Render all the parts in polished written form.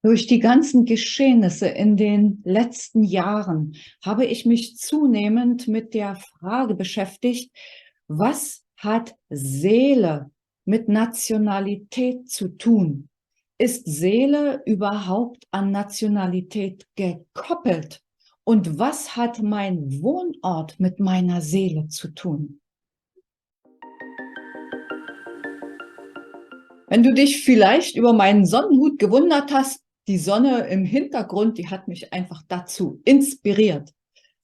Durch die ganzen Geschehnisse in den letzten Jahren habe ich mich zunehmend mit der Frage beschäftigt, was hat Seele mit Nationalität zu tun? Ist Seele überhaupt an Nationalität gekoppelt? Und was hat mein Wohnort mit meiner Seele zu tun? Wenn du dich vielleicht über meinen Sonnenhut gewundert hast, die Sonne im Hintergrund, die hat mich einfach dazu inspiriert.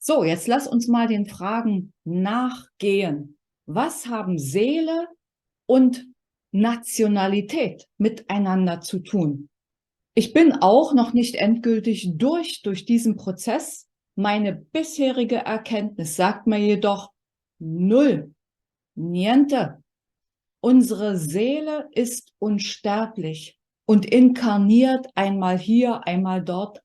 So, jetzt lass uns mal den Fragen nachgehen. Was haben Seele und Nationalität miteinander zu tun? Ich bin auch noch nicht endgültig durch diesen Prozess. Meine bisherige Erkenntnis sagt mir jedoch null, niente. Unsere Seele ist unsterblich und inkarniert einmal hier, einmal dort,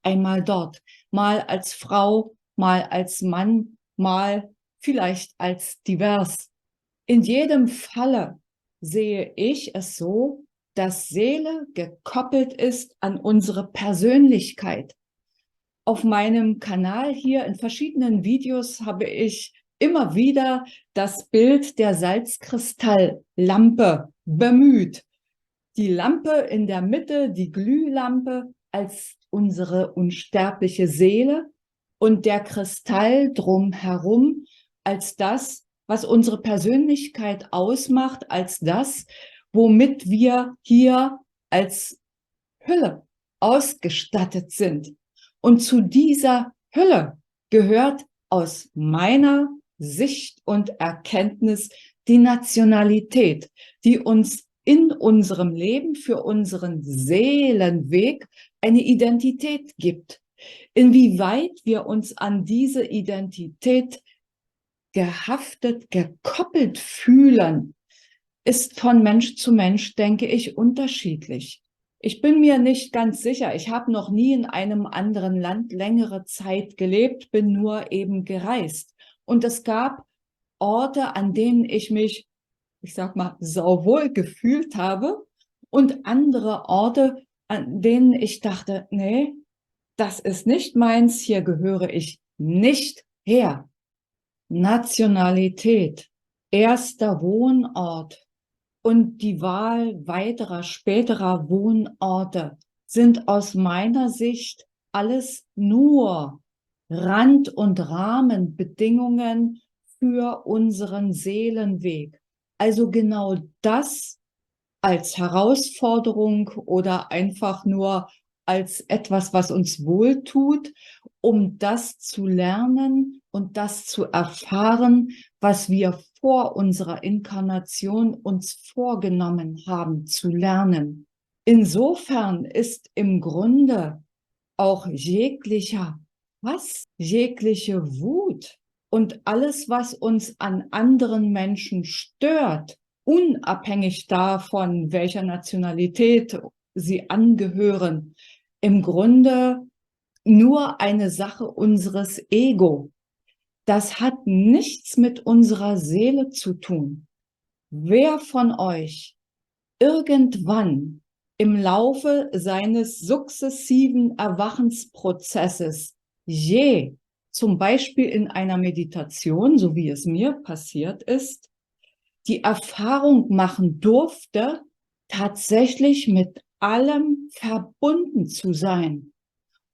mal als Frau, mal als Mann, mal vielleicht als divers. In jedem Falle sehe ich es so, dass Seele gekoppelt ist an unsere Persönlichkeit. Auf meinem Kanal hier in verschiedenen Videos habe ich immer wieder das Bild der Salzkristalllampe bemüht. Die Lampe in der Mitte, die Glühlampe als unsere unsterbliche Seele und der Kristall drumherum als das, was unsere Persönlichkeit ausmacht, als das, womit wir hier als Hülle ausgestattet sind. Und zu dieser Hülle gehört aus meiner Sicht und Erkenntnis die Nationalität, die uns in unserem Leben für unseren Seelenweg eine Identität gibt. Inwieweit wir uns an diese Identität gehaftet, gekoppelt fühlen, ist von Mensch zu Mensch, denke ich, unterschiedlich. Ich bin mir nicht ganz sicher. Ich habe noch nie in einem anderen Land längere Zeit gelebt, bin nur eben gereist. Und es gab Orte, an denen ich mich, ich sag mal, sauwohl gefühlt habe und andere Orte, an denen ich dachte, nee, das ist nicht meins, hier gehöre ich nicht her. Nationalität, erster Wohnort und die Wahl weiterer, späterer Wohnorte sind aus meiner Sicht alles nur Rand- und Rahmenbedingungen für unseren Seelenweg. Also genau das als Herausforderung oder einfach nur als etwas, was uns wohltut, um das zu lernen und das zu erfahren, was wir vor unserer Inkarnation uns vorgenommen haben zu lernen. Insofern ist im Grunde auch jeglicher Hass, jegliche Wut und alles, was uns an anderen Menschen stört, unabhängig davon, welcher Nationalität sie angehören, im Grunde nur eine Sache unseres Ego. Das hat nichts mit unserer Seele zu tun. Wer von euch irgendwann im Laufe seines sukzessiven Erwachensprozesses je, zum Beispiel in einer Meditation, so wie es mir passiert ist, die Erfahrung machen durfte, tatsächlich mit allem verbunden zu sein.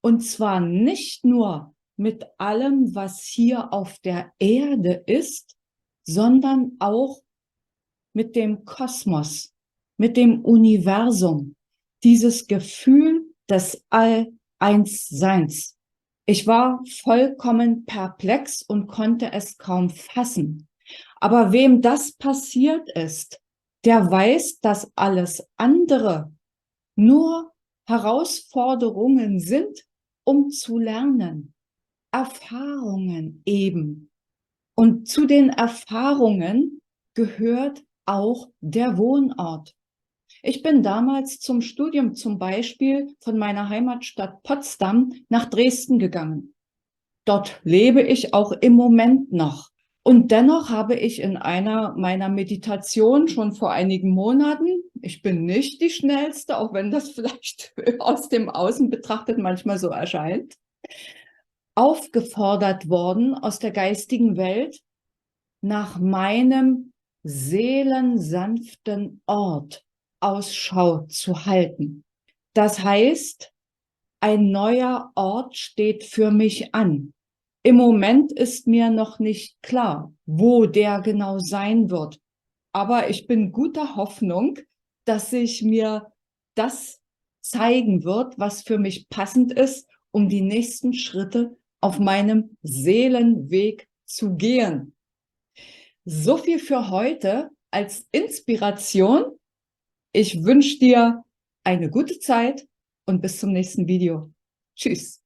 Und zwar nicht nur mit allem, was hier auf der Erde ist, sondern auch mit dem Kosmos, mit dem Universum, dieses Gefühl des All-Eins-Seins. Ich war vollkommen perplex und konnte es kaum fassen. Aber wem das passiert ist, der weiß, dass alles andere nur Herausforderungen sind, um zu lernen. Erfahrungen eben. Und zu den Erfahrungen gehört auch der Wohnort. Ich bin damals zum Studium zum Beispiel von meiner Heimatstadt Potsdam nach Dresden gegangen. Dort lebe ich auch im Moment noch. Und dennoch habe ich in einer meiner Meditationen schon vor einigen Monaten Ich bin nicht die Schnellste, auch wenn das vielleicht aus dem Außen betrachtet manchmal so erscheint. Aufgefordert worden aus der geistigen Welt, nach meinem seelensanften Ort Ausschau zu halten. Das heißt, ein neuer Ort steht für mich an. Im Moment ist mir noch nicht klar, wo der genau sein wird. Aber ich bin guter Hoffnung, dass sich mir das zeigen wird, was für mich passend ist, um die nächsten Schritte auf meinem Seelenweg zu gehen. So viel für heute als Inspiration. Ich wünsche dir eine gute Zeit und bis zum nächsten Video. Tschüss.